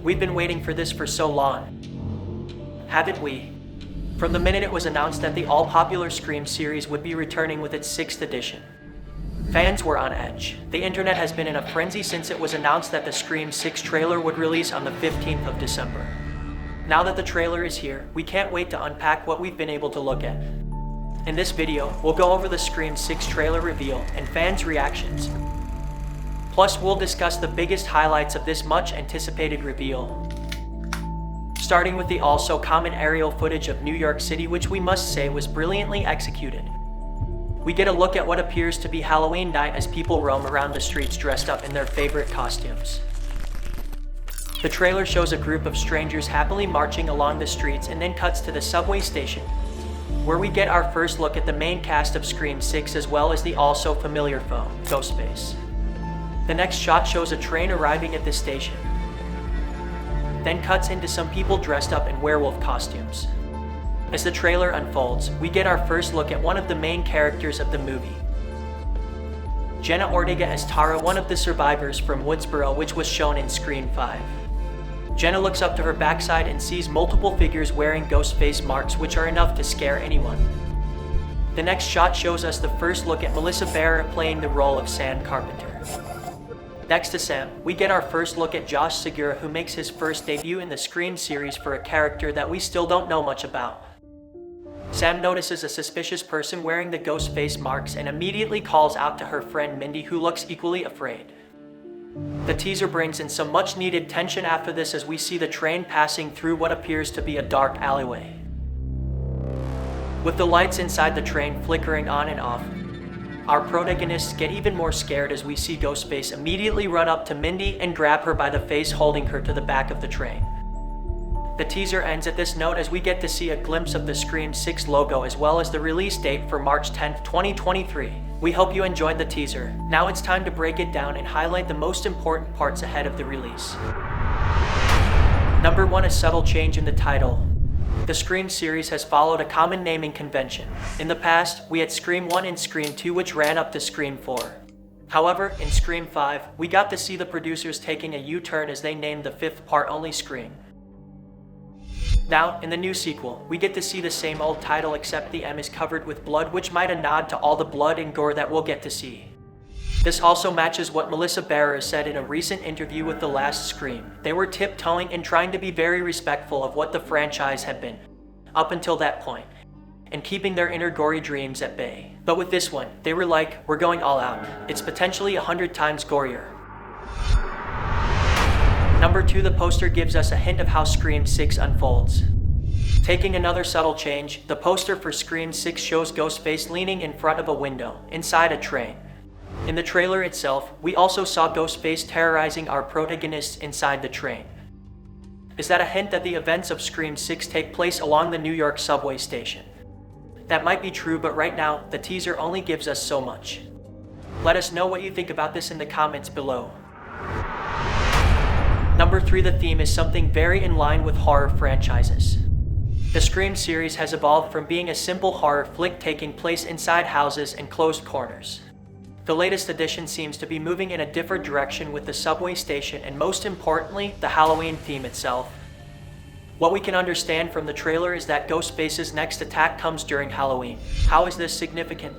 We've been waiting for this for so long. Haven't we? From the minute it was announced that the all-popular Scream series would be returning with its 6th edition. Fans were on edge. The internet has been in a frenzy since it was announced that the Scream 6 trailer would release on the 15th of December. Now that the trailer is here, we can't wait to unpack what we've been able to look at. In this video, we'll go over the Scream 6 trailer reveal and fans' reactions. Plus, we'll discuss the biggest highlights of this much-anticipated reveal. Starting with the also-common aerial footage of New York City, which we must say was brilliantly executed. We get a look at what appears to be Halloween night as people roam around the streets dressed up in their favorite costumes. The trailer shows a group of strangers happily marching along the streets and then cuts to the subway station, where we get our first look at the main cast of Scream 6 as well as the also familiar foe, Ghostface. The next shot shows a train arriving at the station, then cuts into some people dressed up in werewolf costumes. As the trailer unfolds, we get our first look at one of the main characters of the movie. Jenna Ortega as Tara, one of the survivors from Woodsboro, which was shown in Scream 5. Jenna looks up to her backside and sees multiple figures wearing Ghostface marks, which are enough to scare anyone. The next shot shows us the first look at Melissa Barrera playing the role of Sam Carpenter. Next to Sam, we get our first look at Josh Segura, who makes his first debut in the Scream series for a character that we still don't know much about. Sam notices a suspicious person wearing the Ghostface marks and immediately calls out to her friend Mindy, who looks equally afraid. The teaser brings in some much-needed tension after this as we see the train passing through what appears to be a dark alleyway. With the lights inside the train flickering on and off, our protagonists get even more scared as we see Ghostface immediately run up to Mindy and grab her by the face, holding her to the back of the train. The teaser ends at this note as we get to see a glimpse of the Scream 6 logo as well as the release date for March 10th, 2023. We hope you enjoyed the teaser. Now it's time to break it down and highlight the most important parts ahead of the release. Number 1, a subtle change in the title. The Scream series has followed a common naming convention. In the past, we had Scream 1 and Scream 2, which ran up to Scream 4. However, in Scream 5, we got to see the producers taking a U-turn as they named the 5th part only Scream. Now, in the new sequel, we get to see the same old title except the M is covered with blood, which might a nod to all the blood and gore that we'll get to see. This also matches what Melissa Barrera said in a recent interview with The Last Scream. They were tiptoeing and trying to be very respectful of what the franchise had been, up until that point, and keeping their inner gory dreams at bay. But with this one, they were like, we're going all out. It's potentially 100 times gorier. Number 2, the poster gives us a hint of how Scream 6 unfolds. Taking another subtle change, the poster for Scream 6 shows Ghostface leaning in front of a window, inside a train. In the trailer itself, we also saw Ghostface terrorizing our protagonists inside the train. Is that a hint that the events of Scream 6 take place along the New York subway station? That might be true, but right now, the teaser only gives us so much. Let us know what you think about this in the comments below. Number 3, the theme is something very in line with horror franchises. The Scream series has evolved from being a simple horror flick taking place inside houses and closed corners. The latest edition seems to be moving in a different direction with the subway station and, most importantly, the Halloween theme itself. What we can understand from the trailer is that Ghostface's next attack comes during Halloween. How is this significant?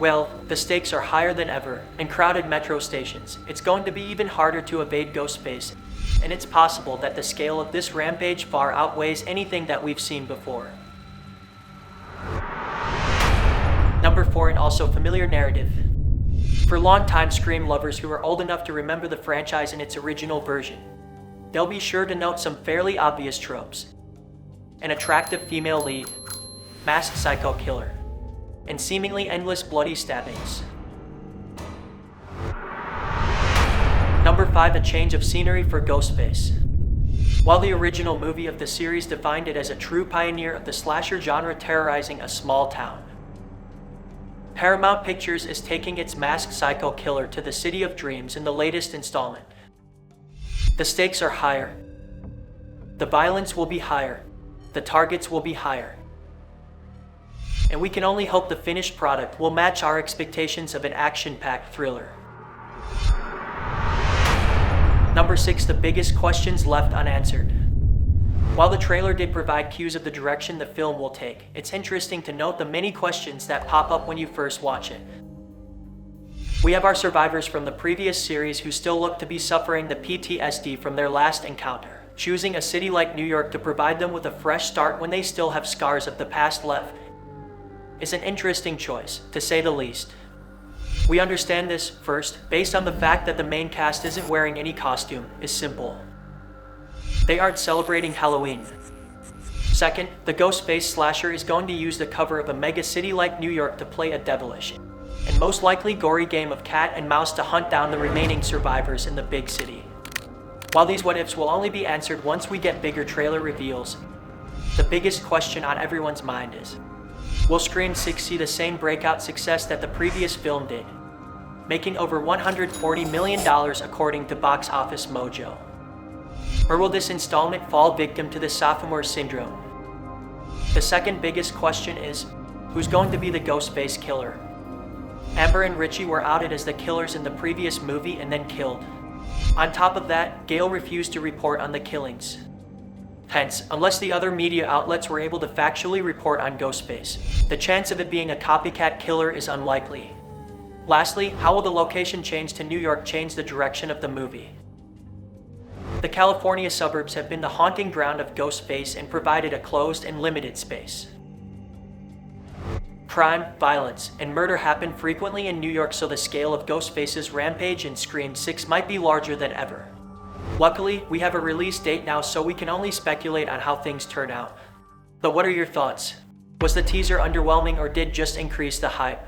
Well, the stakes are higher than ever. In crowded metro stations, it's going to be even harder to evade Ghostface, and it's possible that the scale of this rampage far outweighs anything that we've seen before. Number 4, an also familiar narrative. For longtime Scream lovers who are old enough to remember the franchise in its original version, they'll be sure to note some fairly obvious tropes. An attractive female lead, masked psycho killer, and seemingly endless bloody stabbings. Number 5, a change of scenery for Ghostface. While the original movie of the series defined it as a true pioneer of the slasher genre terrorizing a small town, Paramount Pictures is taking its masked psycho killer to the City of Dreams in the latest installment. The stakes are higher. The violence will be higher. The targets will be higher. And we can only hope the finished product will match our expectations of an action-packed thriller. Number 6, the biggest questions left unanswered. While the trailer did provide cues of the direction the film will take, it's interesting to note the many questions that pop up when you first watch it. We have our survivors from the previous series who still look to be suffering the PTSD from their last encounter, choosing a city like New York to provide them with a fresh start when they still have scars of the past left is an interesting choice, to say the least. We understand this, first, based on the fact that the main cast isn't wearing any costume, is simple. They aren't celebrating Halloween. Second, the Ghostface slasher is going to use the cover of a mega city like New York to play a devilish, and most likely gory game of cat and mouse to hunt down the remaining survivors in the big city. While these what-ifs will only be answered once we get bigger trailer reveals, the biggest question on everyone's mind is, will Scream 6 see the same breakout success that the previous film did, making over $140 million according to Box Office Mojo? Or will this installment fall victim to the sophomore syndrome? The second biggest question is, who's going to be the Ghostface killer? Amber and Richie were outed as the killers in the previous movie and then killed. On top of that, Gale refused to report on the killings. Hence, unless the other media outlets were able to factually report on Ghostface, the chance of it being a copycat killer is unlikely. Lastly, how will the location change to New York change the direction of the movie? The California suburbs have been the haunting ground of Ghostface and provided a closed and limited space. Crime, violence, and murder happen frequently in New York, so the scale of Ghostface's rampage in Scream 6 might be larger than ever. Luckily, we have a release date now, so we can only speculate on how things turn out. But what are your thoughts? Was the teaser underwhelming or did just increase the hype?